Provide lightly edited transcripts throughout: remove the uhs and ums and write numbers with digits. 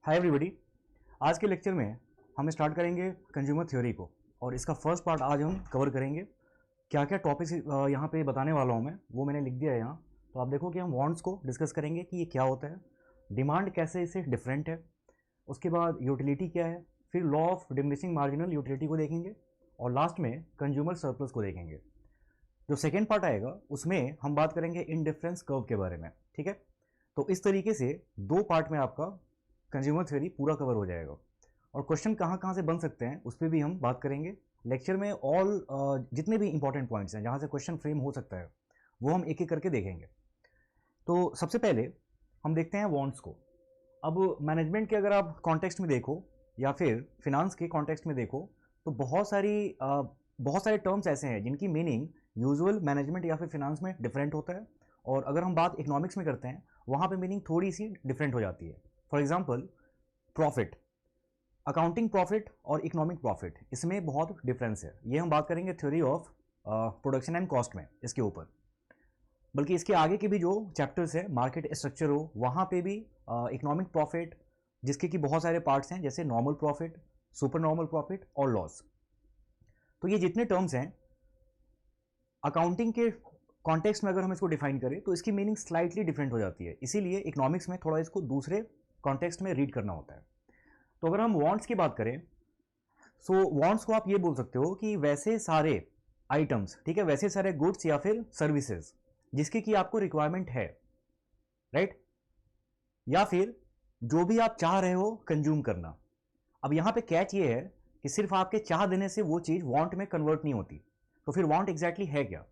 Hi everybody. आज के lecture में हम स्टार्ट करेंगे कंज्यूमर थ्योरी को और इसका फर्स्ट पार्ट आज हम कवर करेंगे। क्या क्या टॉपिक्स यहाँ पे बताने वाला हूँ मैं, वो मैंने लिख दिया है यहाँ। तो आप देखो कि हम वांट्स को डिस्कस करेंगे कि ये क्या होता है, डिमांड कैसे इससे डिफरेंट है, उसके बाद यूटिलिटी क्या है, फिर law of diminishing marginal utility को देखेंगे और लास्ट में कंज्यूमर सरप्लस को देखेंगे। जो सेकेंड पार्ट आएगा उसमें हम बात करेंगे इंडिफरेंस कर्व के बारे में। ठीक है, तो इस तरीके से दो पार्ट में आपका कंज्यूमर थ्योरी पूरा कवर हो जाएगा और क्वेश्चन कहाँ कहाँ से बन सकते हैं उस पर भी हम बात करेंगे लेक्चर में। ऑल जितने भी इंपॉर्टेंट पॉइंट्स हैं जहाँ से क्वेश्चन फ्रेम हो सकता है वो हम एक एक करके देखेंगे। तो सबसे पहले हम देखते हैं वांट्स को। अब मैनेजमेंट के अगर आप कॉन्टेक्स्ट में देखो या फिर फिनांस के कॉन्टेक्स्ट में देखो तो बहुत सारे टर्म्स ऐसे हैं जिनकी मीनिंग यूजुअल मैनेजमेंट या फिर फिनांस में डिफरेंट होता है, और अगर हम बात इकोनॉमिक्स में करते हैं वहाँ पे मीनिंग थोड़ी सी डिफरेंट हो जाती है। For example profit, accounting profit और इकोनॉमिक प्रॉफिट, इसमें बहुत डिफरेंस है। ये हम बात करेंगे theory of production and cost में इसके ऊपर। बल्कि इसके आगे के भी जो चैप्टर्स है, मार्केट स्ट्रक्चर हो, वहाँ पे भी इकोनॉमिक प्रॉफिट जिसके कि बहुत सारे पार्ट्स हैं जैसे normal profit, super normal profit और लॉस। तो ये जितने टर्म्स हैं अकाउंटिंग के कॉन्टेक्स्ट में अगर हम इसको डिफाइन करें तो इसकी मीनिंग स्लाइटली डिफरेंट हो जाती है, इसीलिए इकोनॉमिक्स में थोड़ा इसको दूसरे कॉन्टेक्स्ट में रीड करना होता है। तो अगर हम वांट्स की बात करें सो वांट्स को आप ये बोल सकते हो कि वैसे सारे आइटम्स, ठीक है, वैसे सारे गुड्स या फिर सर्विसेज जिसकी कि आपको रिक्वायरमेंट है, राइट, या फिर जो भी आप चाह रहे हो कंज्यूम करना। अब यहां पे कैच ये है कि सिर्फ आपके चाह देने से वो चीज वांट में कन्वर्ट नहीं होती। तो फिर वांट एग्जैक्टली है क्या?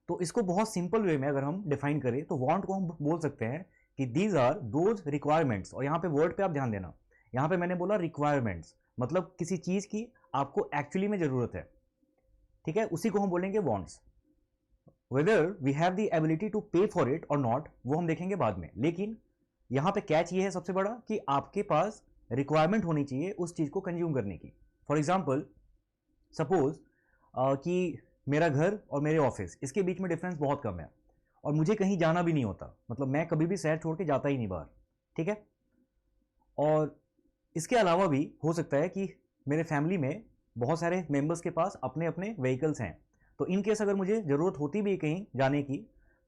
तो इसको बहुत सिंपल वे में अगर हम डिफाइन करें तो वांट को हम बोल सकते हैं कि दीज आर दोज रिक्वायरमेंट्स। और यहां पे वर्ड पे आप ध्यान देना, यहां पे मैंने बोला रिक्वायरमेंट्स, मतलब किसी चीज की आपको एक्चुअली में जरूरत है, ठीक है, उसी को हम बोलेंगे wants. Whether we have the ability to pay for it और नॉट वो हम देखेंगे बाद में, लेकिन यहां पे कैच ये है सबसे बड़ा कि आपके पास रिक्वायरमेंट होनी चाहिए उस चीज को कंज्यूम करने की। फॉर एग्जाम्पल सपोज कि मेरा घर और मेरे ऑफिस इसके बीच में डिफरेंस बहुत कम है और मुझे कहीं जाना भी नहीं होता, मतलब मैं कभी भी शहर छोड़ के जाता ही नहीं बाहर, ठीक है। और इसके अलावा भी हो सकता है कि मेरे फैमिली में बहुत सारे मेंबर्स के पास अपने अपने व्हीकल्स हैं, तो इन केस अगर मुझे ज़रूरत होती भी कहीं जाने की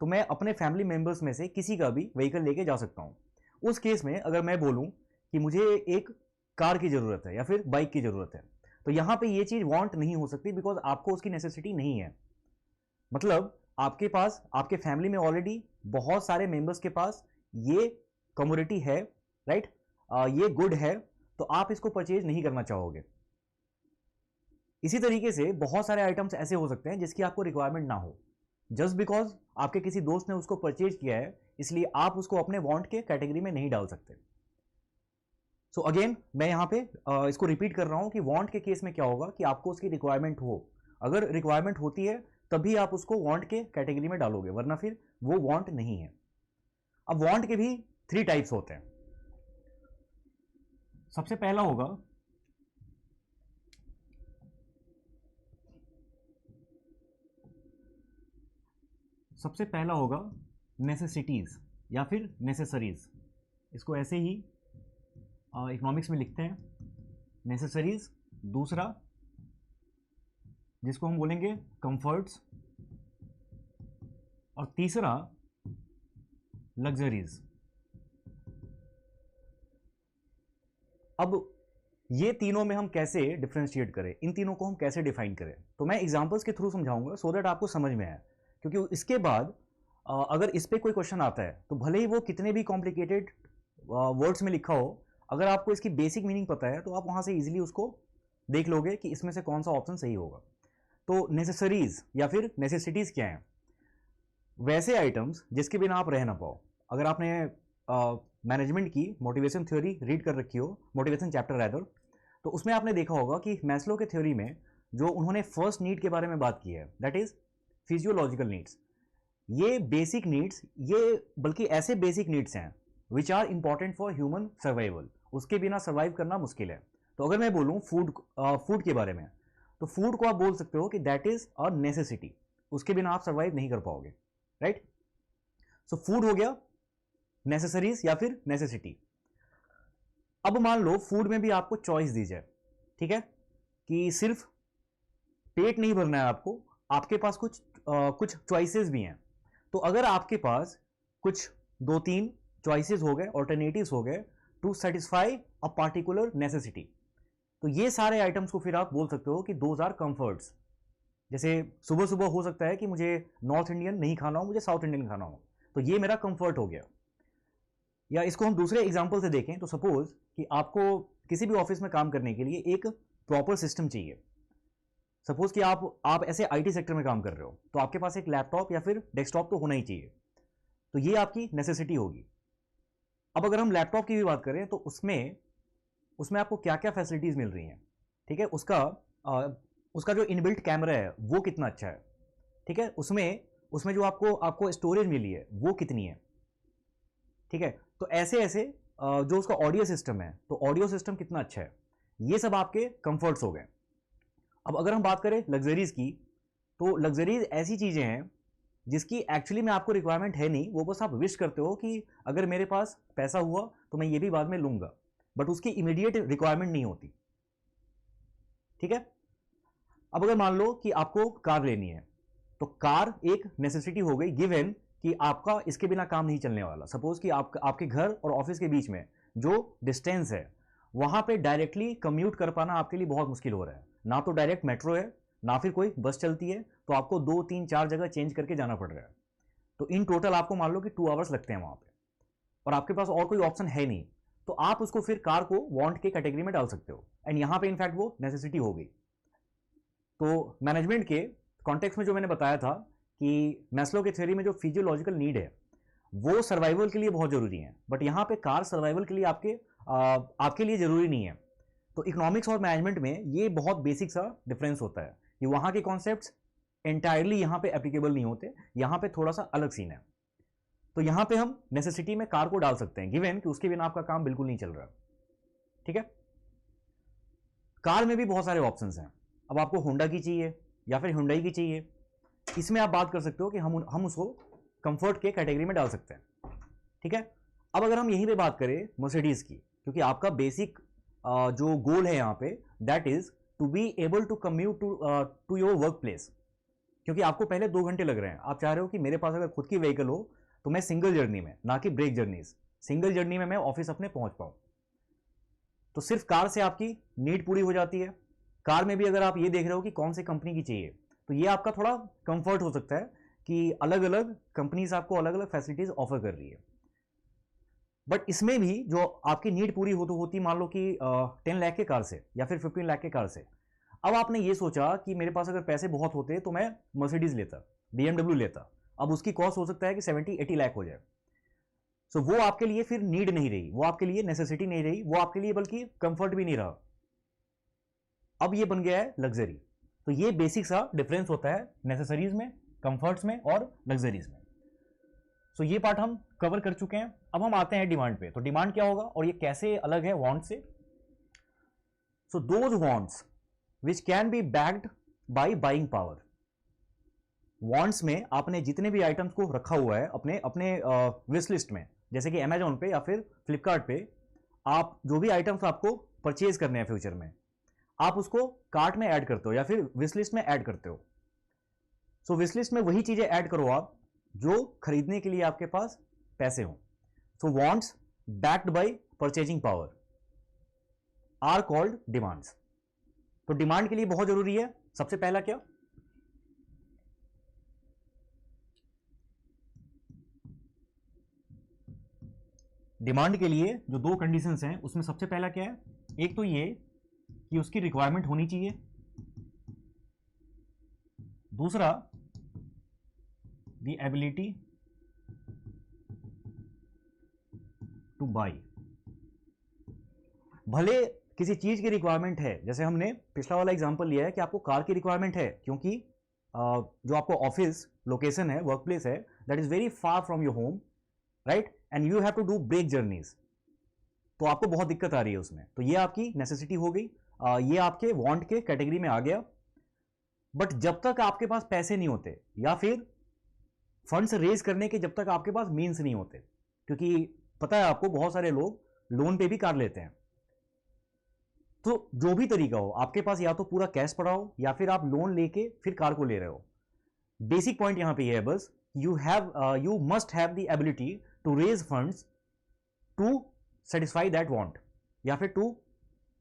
तो मैं अपने फैमिली मेंबर्स में से किसी का भी व्हीकल लेके जा सकता हूँ। उस केस में अगर मैं बोलूँ कि मुझे एक कार की ज़रूरत है या फिर बाइक की ज़रूरत है तो यहां पे ये चीज वांट नहीं हो सकती, बिकॉज आपको उसकी नेसेसिटी नहीं है। मतलब आपके पास, आपके फैमिली में ऑलरेडी बहुत सारे मेंबर्स के पास ये कमोडिटी है, राइट, ये गुड है, तो आप इसको परचेज नहीं करना चाहोगे। इसी तरीके से बहुत सारे आइटम्स ऐसे हो सकते हैं जिसकी आपको रिक्वायरमेंट ना हो, जस्ट बिकॉज आपके किसी दोस्त ने उसको परचेज किया है, इसलिए आप उसको अपने वांट के कैटेगरी में नहीं डाल सकते। सो अगेन मैं यहां पे इसको रिपीट कर रहा हूं कि वांट के केस में क्या होगा कि आपको उसकी रिक्वायरमेंट हो, अगर रिक्वायरमेंट होती है तभी आप उसको वांट के कैटेगरी में डालोगे, वरना फिर वो वांट नहीं है। अब वांट के भी 3 टाइप्स होते हैं। सबसे पहला होगा नेसेसिटीज या फिर नेसेसरीज। इसको ऐसे ही इकोनॉमिक्स में लिखते हैं, नेसेसरीज। दूसरा जिसको हम बोलेंगे कंफर्ट्स, और तीसरा लग्जरीज। अब ये तीनों में हम कैसे डिफरेंशिएट करें, इन तीनों को हम कैसे डिफाइन करें, तो मैं एग्जांपल्स के थ्रू समझाऊंगा सो दैट आपको समझ में आए। क्योंकि इसके बाद अगर इस पे कोई क्वेश्चन आता है तो भले ही वो कितने भी कॉम्प्लिकेटेड वर्ड्स में लिखा हो, अगर आपको इसकी बेसिक मीनिंग पता है तो आप वहां से इजीली उसको देख लोगे कि इसमें से कौन सा ऑप्शन सही होगा। तो नेसेसरीज या फिर नेसेसिटीज क्या है? वैसे आइटम्स जिसके बिना आप रह ना पाओ। अगर आपने मैनेजमेंट की मोटिवेशन थ्योरी रीड कर रखी हो, मोटिवेशन चैप्टर रैदर, तो उसमें आपने देखा होगा कि मैस्लो के थ्योरी में जो उन्होंने फर्स्ट नीड के बारे में बात की है, दैट इज फिजियोलॉजिकल नीड्स। ये बेसिक नीड्स, ये बल्कि ऐसे बेसिक नीड्स हैं which are important for human survival, उसके बिना सर्वाइव करना मुश्किल है। तो अगर मैं बोलूं फूड के बारे में, तो फूड को आप बोल सकते हो कि दैट इज अ नेसेसिटी, उसके बिना आप सर्वाइव नहीं कर पाओगे, राइट। सो फूड हो गया नेसेसरीज या फिर नेसेसिटी। अब मान लो फूड में भी आपको चॉइस दी जाए, ठीक है, कि सिर्फ पेट नहीं भरना है आपको, आपके पास कुछ चॉइसेस भी हैं। तो अगर आपके पास कुछ 2-3 चॉइसेस हो गए, ऑल्टरनेटिव्स हो गए to satisfy a particular necessity, तो ये सारे आइटम्स को फिर आप बोल सकते हो कि दोज आर कंफर्ट्स। जैसे सुबह सुबह हो सकता है कि मुझे नॉर्थ इंडियन नहीं खाना हो, मुझे साउथ इंडियन खाना हो, तो ये मेरा कंफर्ट हो गया। या इसको हम दूसरे एग्जाम्पल से देखें तो सपोज कि आपको किसी भी ऑफिस में काम करने के लिए एक प्रॉपर सिस्टम चाहिए। सपोज कि आप ऐसे आईटी सेक्टर में काम कर रहे हो, तो आपके पास एक लैपटॉप या फिर डेस्कटॉप तो होना ही चाहिए, तो ये आपकी नेसेसिटी होगी। अब अगर हम लैपटॉप की भी बात करें तो उसमें आपको क्या क्या फैसिलिटीज़ मिल रही हैं, ठीक है, उसका जो इनबिल्ट कैमरा है वो कितना अच्छा है, ठीक है, उसमें जो आपको स्टोरेज मिली है वो कितनी है, ठीक है। तो ऐसे ऐसे जो उसका ऑडियो सिस्टम है, तो ऑडियो सिस्टम कितना अच्छा है, ये सब आपके कंफर्ट्स हो गए। अब अगर हम बात करें लग्जरीज की, तो लग्जरीज ऐसी चीज़ें हैं जिसकी एक्चुअली में आपको रिक्वायरमेंट है नहीं, वो बस आप विश करते हो कि अगर मेरे पास पैसा हुआ तो मैं ये भी बाद में लूंगा, बट उसकी इमीडिएट रिक्वायरमेंट नहीं होती, ठीक है। अब अगर मान लो कि आपको कार लेनी है, तो कार एक नेसेसिटी हो गई, गिवन कि आपका इसके बिना काम नहीं चलने वाला। सपोज कि आपके घर और ऑफिस के बीच में जो डिस्टेंस है, वहां पे डायरेक्टली कम्यूट कर पाना आपके लिए बहुत मुश्किल हो रहा है। ना तो डायरेक्ट मेट्रो है, ना फिर कोई बस चलती है, तो आपको 2-3-4 जगह चेंज करके जाना पड़ रहा है। तो इन टोटल आपको मान लो कि 2 आवर्स लगते हैं वहां पे, और आपके पास और कोई ऑप्शन है नहीं, तो आप उसको फिर कार को वांट के कैटेगरी में डाल सकते हो, एंड यहां पे इनफैक्ट वो नेसेसिटी हो गई। तो मैनेजमेंट के कॉन्टेक्स्ट में जो मैंने बताया था कि मैस्लो के थ्योरी में जो फिजियोलॉजिकल नीड है वो सर्वाइवल के लिए बहुत जरूरी है, बट यहाँ पे कार सर्वाइवल के लिए आपके लिए जरूरी नहीं है। तो इकोनॉमिक्स और मैनेजमेंट में ये बहुत बेसिक सा डिफरेंस होता है कि वहाँ के कॉन्सेप्ट्स एंटायरली यहाँ पे एप्लीकेबल नहीं होते, यहाँ पे थोड़ा सा अलग सीन है। तो यहाँ पे हम नेसेसिटी में कार को डाल सकते हैं, गिवन कि उसके बिना आपका काम बिल्कुल नहीं चल रहा, ठीक है। कार में भी बहुत सारे ऑप्शंस हैं। अब आपको होंडा की चाहिए या फिर हुंडई की चाहिए, इसमें आप बात कर सकते हो कि हम उसको कंफर्ट के कैटेगरी में डाल सकते हैं, ठीक है। अब अगर हम यहीं पे बात करें मर्सिडीज की, क्योंकि आपका बेसिक जो गोल है यहाँ पे, that is to be able to commute to your work place, क्योंकि आपको पहले 2 घंटे लग रहे हैं, आप चाह रहे हो कि मेरे पास अगर खुद की व्हीकल हो तो मैं सिंगल जर्नी में, ना कि ब्रेक जर्नीज, सिंगल जर्नी में मैं ऑफिस अपने पहुंच पाऊं। तो सिर्फ कार से आपकी नीड पूरी हो जाती है। कार में भी अगर आप ये देख रहे हो कि कौन सी कंपनी की चाहिए, तो ये आपका थोड़ा कंफर्ट हो सकता है कि अलग अलग कंपनीज आपको अलग अलग फैसिलिटीज ऑफर कर रही है। बट इसमें भी जो आपकी नीड पूरी होती मान लो कि 10 लाख के कार से या फिर 15 लाख के कार से। अब आपने ये सोचा कि मेरे पास अगर पैसे बहुत होते तो मैं मर्सिडीज लेता, BMW लेता, अब उसकी कॉस्ट हो सकता है कि 70-80 लाख हो जाए। सो वो आपके लिए फिर नीड नहीं रही, वो आपके लिए नेसेसिटी नहीं रही, वो आपके लिए बल्कि कंफर्ट भी नहीं रहा। अब ये बन गया है लग्जरी। तो ये बेसिक सा डिफरेंस होता है नेसेसरीज में, कंफर्ट्स में और लग्जरीज में। सो ये पार्ट हम कवर कर चुके हैं। अब हम आते हैं डिमांड पे। तो डिमांड क्या होगा और ये कैसे अलग है want say. So those wants which can be backed by buying power. Wants में आपने जितने भी आइटम्स को रखा हुआ है अपने अपने विश लिस्ट में, जैसे कि अमेजोन पे या फिर फ्लिपकार्ट पे, आप जो भी आइटम्स आपको परचेज करने हैं फ्यूचर में, आप उसको कार्ट में ऐड करते हो या फिर विश लिस्ट में ऐड करते हो। सो विश लिस्ट में वही चीजें ऐड करो आप जो खरीदने के लिए आपके पास पैसे हो। So wants backed by purchasing power are called demands. तो डिमांड के लिए बहुत जरूरी है, सबसे पहला क्या, डिमांड के लिए जो 2 कंडीशंस हैं उसमें सबसे पहला क्या है, एक तो ये कि उसकी रिक्वायरमेंट होनी चाहिए, दूसरा द एबिलिटी टू बाई। भले किसी चीज की रिक्वायरमेंट है, जैसे हमने पिछला वाला एग्जांपल लिया है कि आपको कार की रिक्वायरमेंट है क्योंकि जो आपको ऑफिस लोकेशन है, वर्क प्लेस है, that is very far from your home, right, and you have to do break journeys, तो आपको बहुत दिक्कत आ रही है उसमें, तो ये आपकी नेसेसिटी हो गई, ये आपके वांट के कैटेगरी में आ गया। बट जब तक आपके पास पैसे नहीं होते या फिर फंड्स रेज करने के जब तक आपके पास मीन्स नहीं होते, क्योंकि पता है आपको बहुत सारे लोग लोन पे भी कार लेते हैं, तो जो भी तरीका हो, आपके पास या तो पूरा कैश पड़ा हो या फिर आप लोन लेके फिर कार को ले रहे हो, बेसिक पॉइंट यहां पे ये है बस, you must have the ability to raise funds to satisfy that want या फिर to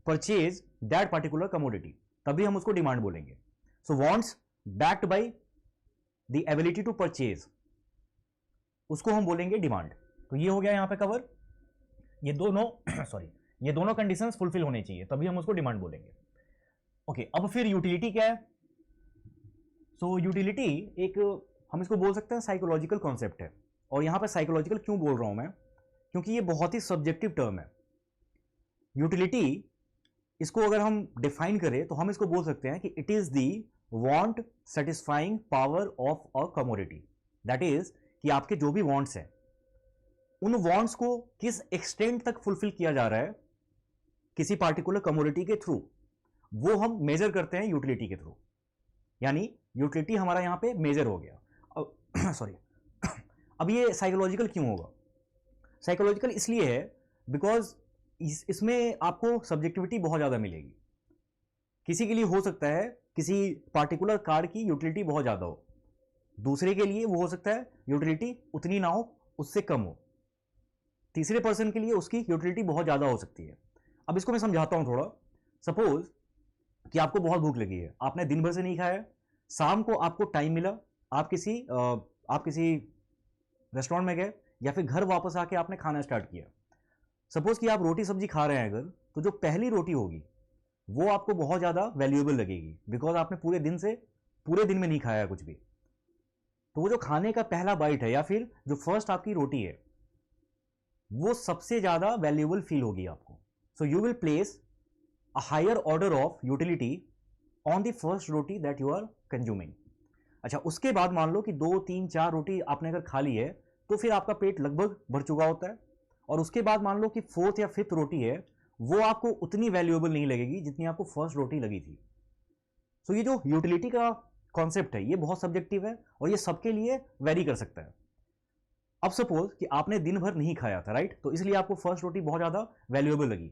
purchase that particular commodity, तभी हम उसको डिमांड बोलेंगे. So wants backed by the ability to purchase, उसको हम बोलेंगे डिमांड. तो ये हो गया यहां पे कवर. ये दोनों सॉरी ये दोनों कंडीशंस फुलफिल होने चाहिए, तभी हम उसको डिमांड बोलेंगे. ओके, अब फिर यूटिलिटी क्या है? सो यूटिलिटी एक, हम इसको बोल सकते हैं साइकोलॉजिकल कॉन्सेप्ट है. और यहां पे साइकोलॉजिकल क्यों बोल रहा हूं मैं? क्योंकि ये बहुत ही सब्जेक्टिव टर्म है. यूटिलिटी, इसको अगर हम डिफाइन करें तो हम इसको बोल सकते हैं कि it is the want satisfying power of a commodity. That is कि आपके जो भी वांट्स हैं, उन वांट्स को किस एक्सटेंट तक फुलफिल किया जा रहा है किसी पार्टिकुलर कमोडिटी के थ्रू, वो हम मेजर करते हैं यूटिलिटी के थ्रू. यानी यूटिलिटी हमारा यहां पे मेजर हो गया. अब सॉरी अब ये साइकोलॉजिकल क्यों होगा? साइकोलॉजिकल इसलिए है बिकॉज इसमें आपको सब्जेक्टिविटी बहुत ज़्यादा मिलेगी. किसी के लिए हो सकता है किसी पार्टिकुलर कार की यूटिलिटी बहुत ज़्यादा हो, दूसरे के लिए वो हो सकता है यूटिलिटी उतनी ना हो, उससे कम हो, तीसरे पर्सन के लिए उसकी यूटिलिटी बहुत ज़्यादा हो सकती है. अब इसको मैं समझाता हूँ थोड़ा. सपोज कि आपको बहुत भूख लगी है, आपने दिन भर से नहीं खाया, शाम को आपको टाइम मिला, आप किसी रेस्टोरेंट में गए या फिर घर वापस आके आपने खाना स्टार्ट किया. सपोज कि आप रोटी सब्जी खा रहे हैं अगर, तो जो पहली रोटी होगी वो आपको बहुत ज़्यादा वैल्यूएबल लगेगी बिकॉज आपने पूरे दिन में नहीं खाया कुछ भी. तो वो जो खाने का पहला बाइट है या फिर जो फर्स्ट आपकी रोटी है, वो सबसे ज़्यादा वैल्यूएबल फील होगी आपको. So you will place a higher order of utility on the first roti that you are consuming. अच्छा, उसके बाद मान लो कि 2 3 4 रोटी आपने अगर खा ली है तो फिर आपका पेट लगभग भर चुका होता है, और उसके बाद मान लो कि 4th या 5th रोटी है, वो आपको उतनी वैल्यूएबल नहीं लगेगी जितनी आपको फर्स्ट रोटी लगी थी. सो ये जो यूटिलिटी का कॉन्सेप्ट है ये बहुत सब्जेक्टिव है और ये सबके लिए वेरी कर सकता है. अब सपोज कि आपने दिन भर नहीं खाया था, राइट, तो इसलिए आपको फर्स्ट रोटी बहुत ज़्यादा वैल्यूएबल लगी.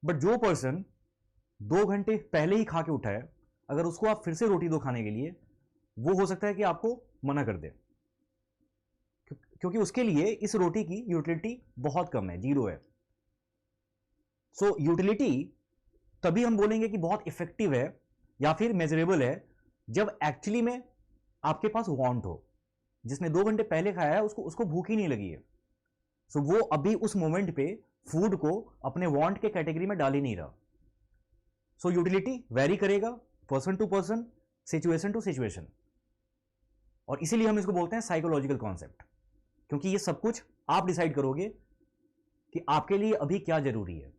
बट जो पर्सन 2 घंटे पहले ही खा के उठा है, अगर उसको आप फिर से रोटी दो खाने के लिए, वो हो सकता है कि आपको मना कर दे, क्योंकि उसके लिए इस रोटी की यूटिलिटी बहुत कम है, 0 है. सो यूटिलिटी तभी हम बोलेंगे कि बहुत इफेक्टिव है या फिर मेजरेबल है जब एक्चुअली में आपके पास वांट हो. जिसने 2 घंटे पहले खाया है उसको भूख ही नहीं लगी है, सो वो अभी उस मोमेंट पे फूड को अपने वांट के कैटेगरी में डाल ही नहीं रहा. सो यूटिलिटी वेरी करेगा person to person, situation to situation, और इसीलिए हम इसको बोलते हैं साइकोलॉजिकल कॉन्सेप्ट, क्योंकि ये सब कुछ आप डिसाइड करोगे कि आपके लिए अभी क्या जरूरी है.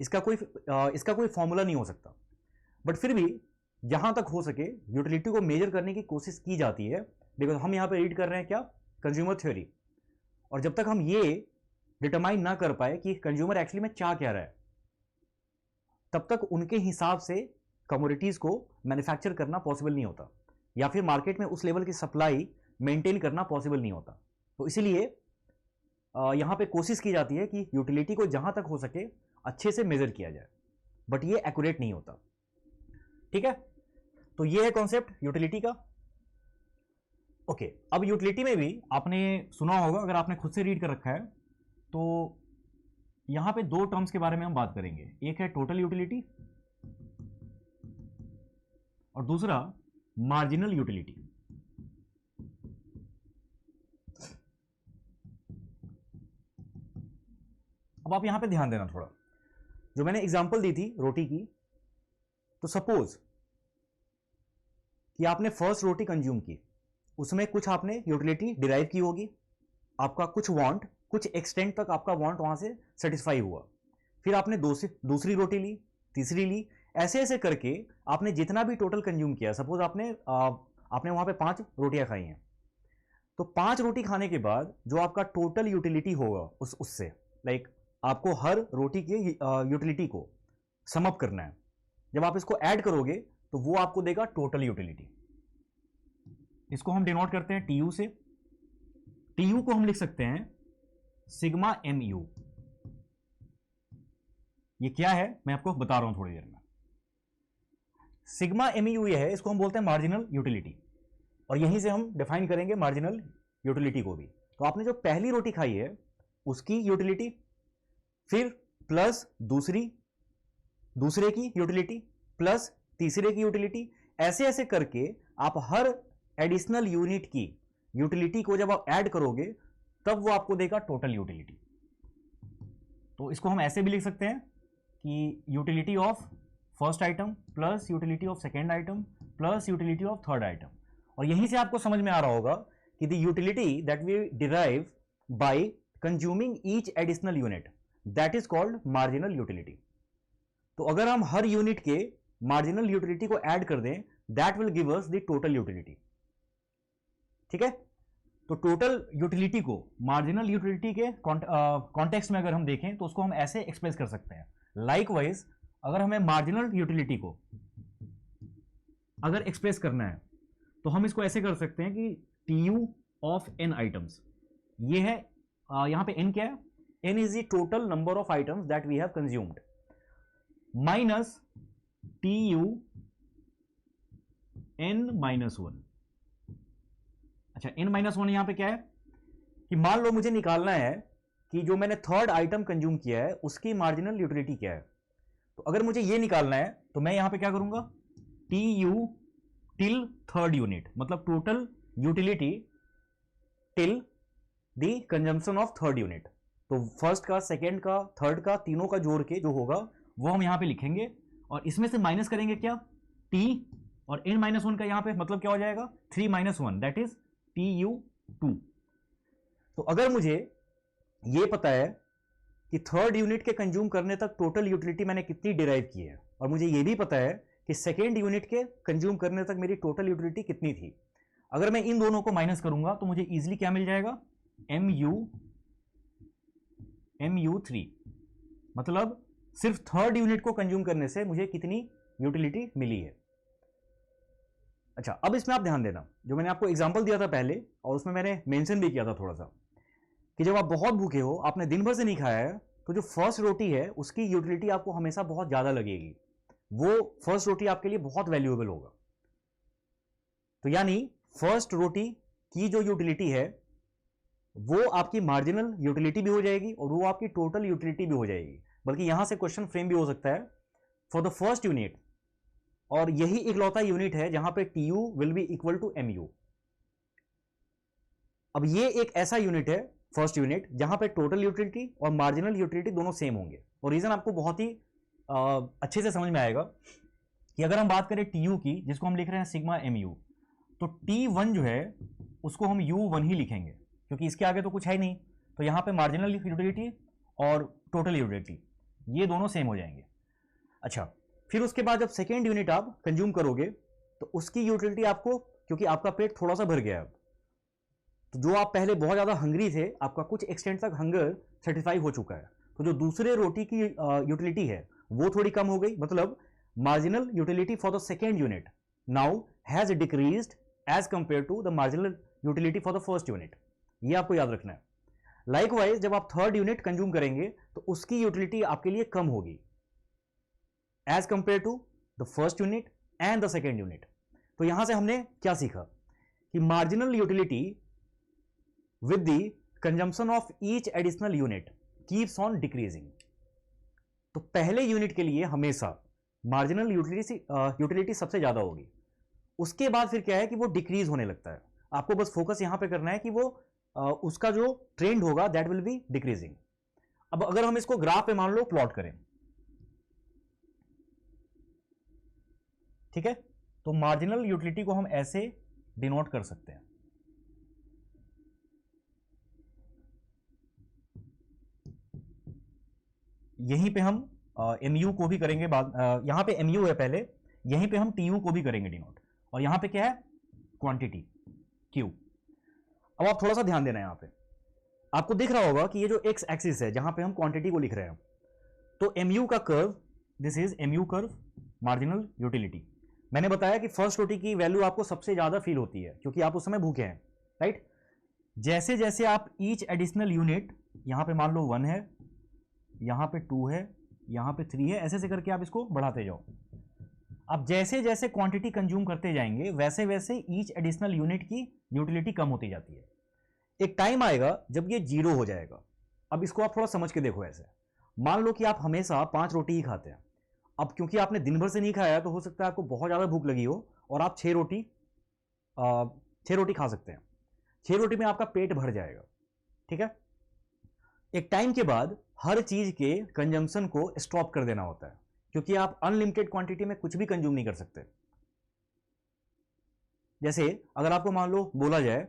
इसका कोई फॉर्मूला नहीं हो सकता. बट फिर भी जहां तक हो सके यूटिलिटी को मेजर करने की कोशिश की जाती है, बिकॉज हम यहां पे रीड कर रहे हैं क्या, कंज्यूमर थ्योरी. और जब तक हम ये डिटरमाइन ना कर पाए कि कंज्यूमर एक्चुअली में चाह क्या रहा है, तब तक उनके हिसाब से कमोडिटीज को मैन्युफैक्चर करना पॉसिबल नहीं होता, या फिर मार्केट में उस लेवल की सप्लाई मेंटेन करना पॉसिबल नहीं होता. तो इसीलिए यहां पे कोशिश की जाती है कि यूटिलिटी को जहां तक हो सके अच्छे से मेजर किया जाए, बट ये एक्यूरेट नहीं होता. ठीक है, तो ये है कॉन्सेप्ट यूटिलिटी का. ओके, अब यूटिलिटी में भी आपने सुना होगा, अगर आपने खुद से रीड कर रखा है तो यहां पे 2 टर्म्स के बारे में हम बात करेंगे. एक है टोटल यूटिलिटी और दूसरा मार्जिनल यूटिलिटी. अब आप यहां पे ध्यान देना थोड़ा, जो मैंने एग्जांपल दी थी रोटी की, तो सपोज कि आपने फर्स्ट रोटी कंज्यूम की, उसमें कुछ आपने यूटिलिटी डिराइव की होगी, आपका कुछ वांट, कुछ एक्सटेंट तक आपका वांट वहां से सेटिस्फाई हुआ. फिर आपने दूसरी रोटी ली, तीसरी ली, ऐसे ऐसे करके आपने जितना भी टोटल कंज्यूम किया, सपोज आपने वहां पे 5 रोटियां खाई हैं, तो 5 रोटी खाने के बाद जो आपका टोटल यूटिलिटी होगा उससे लाइक आपको हर रोटी की यूटिलिटी को सम अप करना है. जब आप इसको ऐड करोगे तो वो आपको देगा टोटल यूटिलिटी. इसको हम डिनोट करते हैं टीयू से. टीयू को हम लिख सकते हैं सिग्मा एम यू. ये क्या है मैं आपको बता रहा हूं थोड़ी देर में। सिग्मा एमयू ये है, इसको हम बोलते हैं मार्जिनल यूटिलिटी, और यहीं से हम डिफाइन करेंगे मार्जिनल यूटिलिटी को भी। तो आपने जो पहली रोटी खाई है उसकी यूटिलिटी, फिर प्लस दूसरे की यूटिलिटी, प्लस तीसरे की यूटिलिटी, ऐसे ऐसे करके आप हर एडिशनल यूनिट की यूटिलिटी को जब आप ऐड करोगे तब वो आपको देगा टोटल यूटिलिटी। तो इसको हम ऐसे भी लिख सकते हैं कि utility of first item plus utility of second item plus utility of third item. और यहीं से आपको समझ में आ रहा होगा कि the utility that we derive by consuming each additional unit that is called marginal utility. तो अगर हम हर यूनिट के मार्जिनल यूटिलिटी को ऐड कर दें that will give us the total utility. ठीक है, तो टोटल यूटिलिटी को मार्जिनल यूटिलिटी के कॉन्टेक्स्ट में अगर हम देखें तो उसको हम ऐसे एक्सप्रेस कर सकते हैं। लाइकवाइज अगर हमें मार्जिनल यूटिलिटी को अगर एक्सप्रेस करना है तो हम इसको ऐसे कर सकते हैं कि TU ऑफ n आइटम्स, ये है यहां पे n क्या है, n is the total number of items that we have consumed, minus TU n-1। अच्छा, n-1 यहां पे क्या है कि मान लो मुझे निकालना है कि जो मैंने थर्ड आइटम कंज्यूम किया है उसकी मार्जिनल यूटिलिटी क्या है। तो अगर मुझे ये निकालना है तो मैं यहां पे क्या करूंगा, TU टिल थर्ड यूनिट, मतलब total utility till the consumption of third unit. तो फर्स्ट का, सेकेंड का, थर्ड का, तीनों का जोड़ के जो होगा वो हम यहां पे लिखेंगे, और इसमें से माइनस करेंगे क्या, T, और n-1 का यहां पे मतलब क्या हो जाएगा, 3-1 दैट इज TU2। तो अगर मुझे ये पता है कि थर्ड यूनिट के कंज्यूम करने तक टोटल यूटिलिटी मैंने कितनी डिराइव की है, और मुझे ये भी पता है कि सेकेंड यूनिट के कंज्यूम करने तक मेरी टोटल यूटिलिटी कितनी थी, अगर मैं इन दोनों को माइनस करूंगा तो मुझे इजीली क्या मिल जाएगा, MU3, मतलब सिर्फ थर्ड यूनिट को कंज्यूम करने से मुझे कितनी यूटिलिटी मिली है। अच्छा, अब इसमें आप ध्यान देना, जो मैंने आपको एग्जांपल दिया था पहले और उसमें मैंने मेंशन भी किया था थोड़ा सा, कि जब आप बहुत भूखे हो, आपने दिन भर से नहीं खाया है, तो जो फर्स्ट रोटी है उसकी यूटिलिटी आपको हमेशा बहुत ज़्यादा लगेगी, वो फर्स्ट रोटी आपके लिए बहुत वैल्यूएबल होगा। तो यानी फर्स्ट रोटी की जो यूटिलिटी है वो आपकी मार्जिनल यूटिलिटी भी हो जाएगी और वो आपकी टोटल यूटिलिटी भी हो जाएगी। बल्कि यहां से क्वेश्चन फ्रेम भी हो सकता है फॉर द फर्स्ट यूनिट, और यही इकलौता यूनिट है जहां पे TU will be equal to MU। अब ये एक ऐसा यूनिट है फर्स्ट यूनिट जहां पे टोटल यूटिलिटी और मार्जिनल यूटिलिटी दोनों सेम होंगे, और रीजन आपको बहुत ही अच्छे से समझ में आएगा कि अगर हम बात करें TU की, जिसको हम लिख रहे हैं सिग्मा MU, तो T1 जो है उसको हम U1 ही लिखेंगे क्योंकि इसके आगे तो कुछ है ही नहीं। तो यहाँ पे मार्जिनल यूटिलिटी और टोटल यूटिलिटी ये दोनों सेम हो जाएंगे। अच्छा, फिर उसके बाद जब सेकेंड यूनिट आप कंज्यूम करोगे तो उसकी यूटिलिटी आपको, क्योंकि आपका पेट थोड़ा सा भर गया है, तो जो आप पहले बहुत ज़्यादा हंग्री थे, आपका कुछ एक्सटेंट तक हंगर सेटिस्फाई हो चुका है, तो जो दूसरे रोटी की यूटिलिटी है वो थोड़ी कम हो गई, मतलब marginal utility for the second unit now has decreased as compare to the marginal utility for the first unit. ये आपको याद रखना है। लाइकवाइज जब आप थर्ड यूनिट कंज्यूम करेंगे तो उसकी यूटिलिटी आपके लिए कम होगी as compare to the first unit and the second unit. तो यहां से हमने क्या सीखा कि marginal utility with the consumption of each additional unit keeps on decreasing। तो पहले यूनिट के लिए हमेशा मार्जिनल यूटिलिटी सबसे ज्यादा होगी, उसके बाद फिर क्या है कि वो डिक्रीज होने लगता है। आपको बस फोकस यहां पे करना है कि वो उसका जो ट्रेंड होगा दैट विल बी डिक्रीजिंग। अब अगर हम इसको ग्राफ पे मान लो प्लॉट करें, ठीक है, तो मार्जिनल यूटिलिटी को हम ऐसे डिनोट कर सकते हैं, यहीं पे हम MU को भी करेंगे बाद, यहां पे MU है पहले, यहीं पे हम TU को भी करेंगे डिनोट, और यहां पे क्या है, क्वांटिटी Q। अब आप थोड़ा सा ध्यान देना, यहां पे आपको दिख रहा होगा कि ये जो x एक्सिस है जहां पे हम क्वांटिटी को लिख रहे हैं, तो MU का curve, this is MU curve marginal utility. मैंने बताया कि फर्स्ट रोटी की वैल्यू आपको सबसे ज्यादा फील होती है क्योंकि आप उस समय भूखे हैं, राइट। जैसे जैसे आप ईच एडिशनल यूनिट, यहां पे मान लो 1 है, यहां पे 2 है, यहाँ पे 3 है, ऐसे ऐसे करके आप इसको बढ़ाते जाओ। अब जैसे जैसे क्वांटिटी कंज्यूम करते जाएंगे वैसे वैसे ईच एडिशनल यूनिट की यूटिलिटी कम होती जाती है। एक टाइम आएगा जब ये 0 हो जाएगा। अब इसको आप थोड़ा समझ के देखो। ऐसे मान लो कि आप हमेशा 5 रोटी ही खाते हैं। अब क्योंकि आपने दिन भर से नहीं खाया तो हो सकता है आपको बहुत ज़्यादा भूख लगी हो और आप 6 रोटी खा सकते हैं। 6 रोटी में आपका पेट भर जाएगा, ठीक है। एक टाइम के बाद हर चीज के कंजम्पशन को स्टॉप कर देना होता है, क्योंकि आप अनलिमिटेड क्वांटिटी में कुछ भी कंज्यूम नहीं कर सकते। जैसे अगर आपको मान लो बोला जाए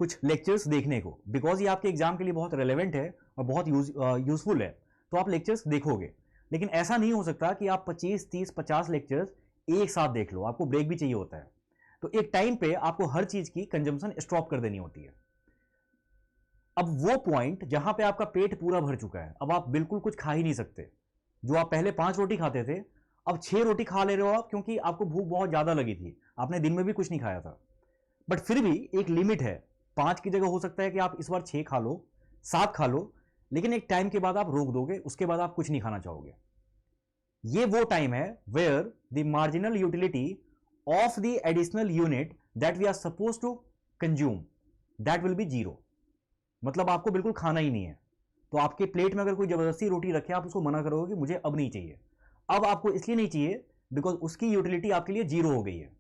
कुछ लेक्चर्स देखने को, बिकॉज ये आपके एग्जाम के लिए बहुत रेलेवेंट है और बहुत यूजफुल है, तो आप लेक्चर्स देखोगे। लेकिन ऐसा नहीं हो सकता कि आप 25, 30, 50 लेक्चर्स एक साथ देख लो, आपको ब्रेक भी चाहिए होता है। तो एक टाइम पे आपको हर चीज की कंजम्पशन स्टॉप कर देनी होती है। अब वो पॉइंट जहां पे आपका पेट पूरा भर चुका है, अब आप बिल्कुल कुछ खा ही नहीं सकते। जो आप पहले 5 रोटी खाते थे अब 6 रोटी खा ले रहे हो आप, क्योंकि आपको भूख बहुत ज्यादा लगी थी, आपने दिन में भी कुछ नहीं खाया था। बट फिर भी एक लिमिट है, 5 की जगह हो सकता है कि आप इस बार 6 खा लो, 7 खा लो, लेकिन एक टाइम के बाद आप रोक दोगे, उसके बाद आप कुछ नहीं खाना चाहोगे। ये वो टाइम है where the marginal utility of the additional unit that we are suppose to consume that will be 0। मतलब आपको बिल्कुल खाना ही नहीं है, तो आपके प्लेट में अगर कोई जबरदस्ती रोटी रखे आप उसको मना करोगे कि मुझे अब नहीं चाहिए। अब आपको इसलिए नहीं चाहिए बिकॉज उसकी यूटिलिटी आपके लिए 0 हो गई है,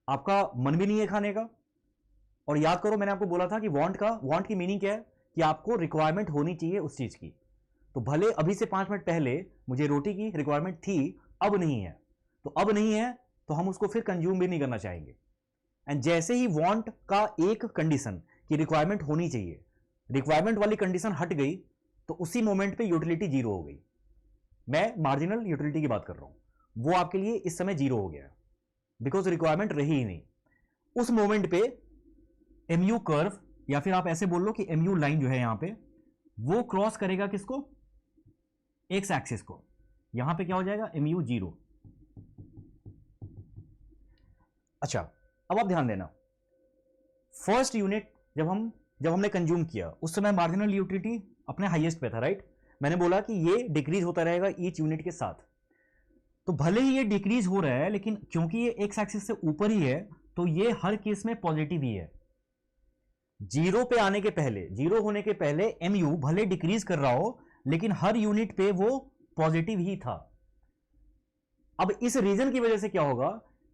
आपका मन भी नहीं है खाने का। और याद करो मैंने आपको बोला था कि वांट की मीनिंग क्या है, कि आपको रिक्वायरमेंट होनी चाहिए उस चीज की। तो भले अभी से 5 मिनट पहले मुझे रोटी की रिक्वायरमेंट थी, अब नहीं है, तो अब नहीं है तो हम उसको फिर कंज्यूम भी नहीं करना चाहेंगे। एंड जैसे ही वांट का एक कंडीशन कि रिक्वायरमेंट होनी चाहिए, रिक्वायरमेंट वाली कंडीशन हट गई, तो उसी मोमेंट पे यूटिलिटी 0 हो गई। मैं मार्जिनल यूटिलिटी की बात कर रहा हूं, वो आपके लिए इस समय 0 हो गया है, बिकॉज रिक्वायरमेंट रही ही नहीं। उस मोमेंट पे एमयू कर्व, या फिर आप ऐसे बोल लो कि एमयू लाइन जो है यहां पे, वो क्रॉस करेगा किसको, एक्स एक्सिस को। यहां पे क्या हो जाएगा, एमयू 0। अच्छा, अब आप ध्यान देना, फर्स्ट यूनिट जब हमने कंज्यूम किया उस समय मार्जिनल यूटिलिटी अपने हाईएस्ट पे था, राइट। मैंने बोला कि ये डिक्रीज होता रहेगा ईच यूनिट के साथ। तो भले ही ये डिक्रीज हो रहा है, लेकिन क्योंकि ये एक्स एक्सिस से ऊपर ही है तो ये हर केस में पॉजिटिव ही है। 0 पे आने के पहले, 0 होने के पहले एमयू भले डिक्रीज कर रहा हो, लेकिन हर यूनिट पे वो पॉजिटिव ही था। अब इस रीजन की वजह से क्या होगा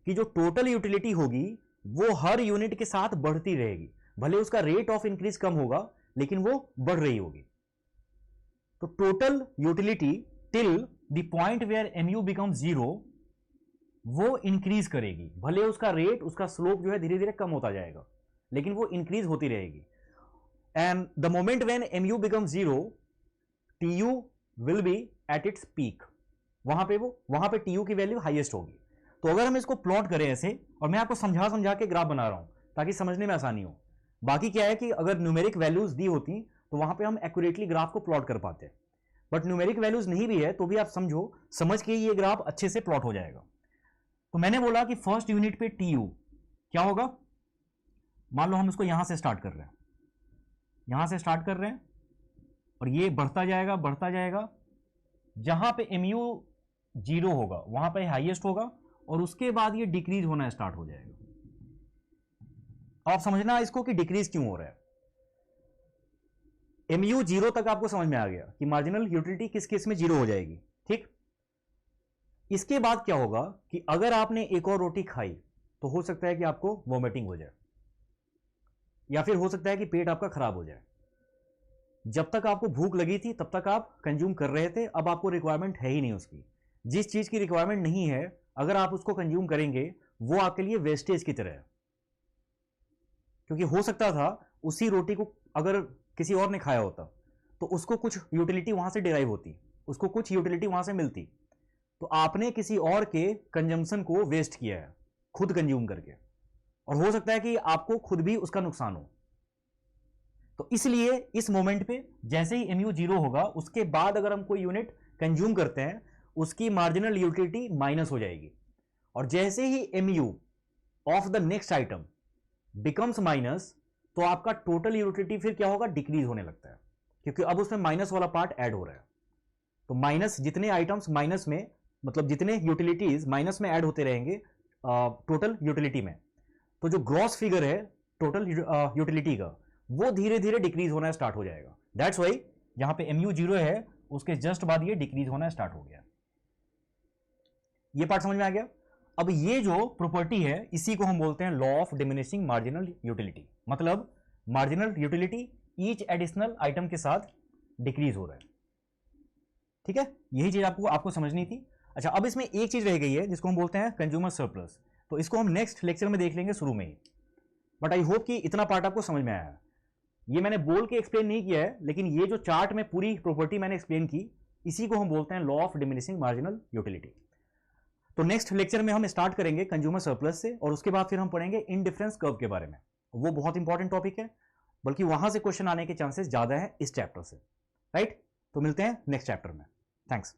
कि जो टोटल यूटिलिटी होगी वो हर यूनिट के साथ बढ़ती रहेगी। भले उसका रेट ऑफ इंक्रीज कम होगा, लेकिन वो बढ़ रही होगी। तो total utility till the point where MU become 0 वो इंक्रीज करेगी। भले उसका रेट, उसका स्लोप जो है धीरे धीरे कम होता जाएगा, लेकिन वो इंक्रीज होती रहेगी। And the moment when MU become 0 TU will be at its peak. वहां पे टीयू की वैल्यू हाईएस्ट होगी। तो अगर हम इसको प्लॉट करें ऐसे, और मैं आपको समझा के ग्राफ बना रहा हूं ताकि समझने में आसानी हो। बाकी क्या है कि अगर न्यूमेरिक वैल्यूज दी होती तो वहां पे हम एक्यूरेटली ग्राफ को प्लॉट कर पाते, बट न्यूमेरिक वैल्यूज नहीं भी है तो भी आप समझ के ये ग्राफ अच्छे से प्लॉट हो जाएगा। तो मैंने बोला कि फर्स्ट यूनिट पे टीयू क्या होगा, मान लो हम इसको यहां से स्टार्ट कर रहे हैं, और ये बढ़ता जाएगा, जहां पे एमयू 0 होगा वहां पे हाईएस्ट होगा, और उसके बाद ये डिक्रीज होना स्टार्ट हो जाएगा। आप समझना इसको कि डिक्रीज क्यों हो रहा है। एमयू 0 तक आपको समझ में आ गया कि मार्जिनल यूटिलिटी किस केस में 0 हो जाएगी, ठीक। इसके बाद क्या होगा कि अगर आपने एक और रोटी खाई तो हो सकता है कि आपको वॉमिटिंग हो जाए, या फिर हो सकता है कि पेट आपका खराब हो जाए। जब तक आपको भूख लगी थी तब तक आप कंज्यूम कर रहे थे, अब आपको रिक्वायरमेंट है ही नहीं उसकी। जिस चीज की रिक्वायरमेंट नहीं है अगर आप उसको कंज्यूम करेंगे वो आपके लिए वेस्टेज की तरह है। क्योंकि हो सकता था उसी रोटी को अगर किसी और ने खाया होता तो उसको कुछ यूटिलिटी वहां से डिराइव होती, उसको कुछ यूटिलिटी वहां से मिलती। तो आपने किसी और के कंजम्पशन को वेस्ट किया है खुद कंज्यूम करके, और हो सकता है कि आपको खुद भी उसका नुकसान हो। तो इसलिए इस मोमेंट पे जैसे ही एमयू 0 होगा उसके बाद अगर हम कोई यूनिट कंज्यूम करते हैं उसकी मार्जिनल यूटिलिटी माइनस हो जाएगी, और जैसे ही MU of the next item becomes minus तो आपका टोटल यूटिलिटी फिर क्या होगा, डिक्रीज होने लगता है, क्योंकि अब उसमें माइनस वाला पार्ट ऐड हो रहा है। तो माइनस जितने आइटम्स माइनस में, मतलब जितने यूटिलिटीज माइनस में ऐड होते रहेंगे टोटल यूटिलिटी में, तो जो ग्रॉस फिगर है टोटल यूटिलिटी का, वो धीरे धीरे डिक्रीज होना स्टार्ट हो जाएगा। दैट्स वाई यहां पे MU 0 है, उसके जस्ट बाद ये डिक्रीज होना स्टार्ट हो गया। ये पार्ट समझ में आ गया। अब ये जो प्रॉपर्टी है इसी को हम बोलते हैं law of diminishing marginal utility, मतलब marginal utility each additional item के साथ डिक्रीज हो रहा है। ठीक है, यही चीज आपको समझनी थी। अच्छा, अब इसमें एक चीज रह गई है जिसको हम बोलते हैं कंज्यूमर सरप्लस, तो इसको हम नेक्स्ट लेक्चर में देख लेंगे शुरू में ही। बट आई होप कि इतना पार्ट आपको समझ में आया है। ये मैंने बोल के एक्सप्लेन नहीं किया है, लेकिन ये जो चार्ट में पूरी प्रॉपर्टी मैंने एक्सप्लेन की, इसी को हम बोलते हैं law of diminishing marginal utility. तो नेक्स्ट लेक्चर में हम स्टार्ट करेंगे कंज्यूमर सरप्लस से, और उसके बाद फिर हम पढ़ेंगे इनडिफरेंस कर्व के बारे में। वो बहुत इंपॉर्टेंट टॉपिक है, बल्कि वहां से क्वेश्चन आने के चांसेस ज्यादा है इस चैप्टर से। राइट, तो मिलते हैं नेक्स्ट चैप्टर में। थैंक्स।